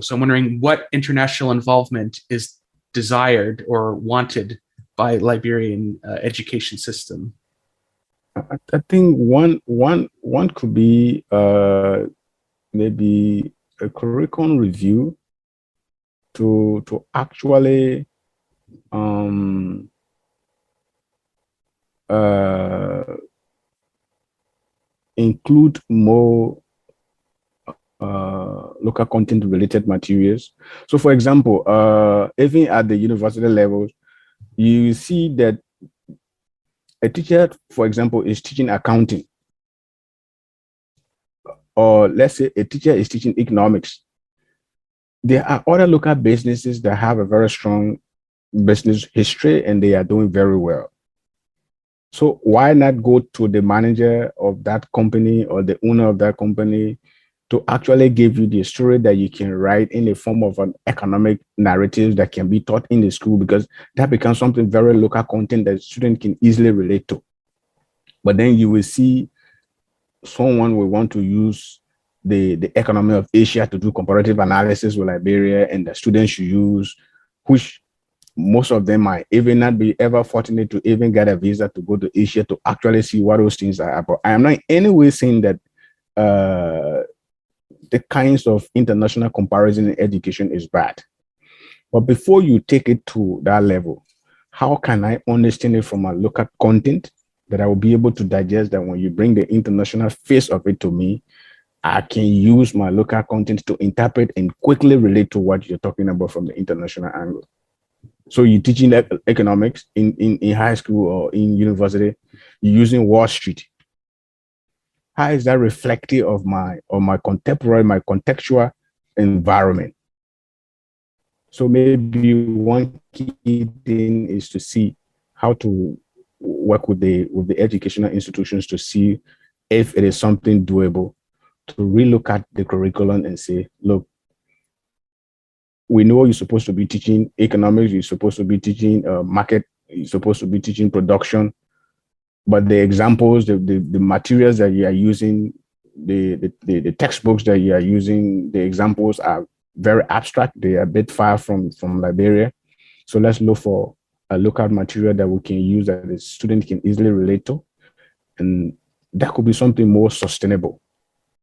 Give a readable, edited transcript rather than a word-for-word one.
So I'm wondering what international involvement is desired or wanted by Liberian education system. I think one could be maybe a curriculum review to actually um, uh, include more local content related materials. So, for example, even at the university levels, you see that a teacher, for example, is teaching accounting, or let's say a teacher is teaching economics. There are other local businesses that have a very strong business history and they are doing very well. So why not go to the manager of that company or the owner of that company to actually give you the story that you can write in the form of an economic narrative that can be taught in the school, because that becomes something very local content that students can easily relate to. But then you will see someone will want to use the economy of Asia to do comparative analysis with Liberia, and the students should use, which most of them might even not be ever fortunate to even get a visa to go to Asia to actually see what those things are about. I am not in any way saying that uh, the kinds of international comparison in education is bad. But before you take it to that level, how can I understand it from a local content that I will be able to digest, that when you bring the international face of it to me, I can use my local content to interpret and quickly relate to what you're talking about from the international angle. So you're teaching economics in high school or in university, you're using Wall Street. How is that reflective of my contemporary, my contextual environment? So maybe one key thing is to see how to work with the educational institutions to see if it is something doable, to relook at the curriculum and say, look, we know you're supposed to be teaching economics, you're supposed to be teaching market, you're supposed to be teaching production, but the examples, the materials that you are using, the textbooks that you are using, the examples are very abstract. They are a bit far from Liberia. So let's look for a local material that we can use that the student can easily relate to. And that could be something more sustainable.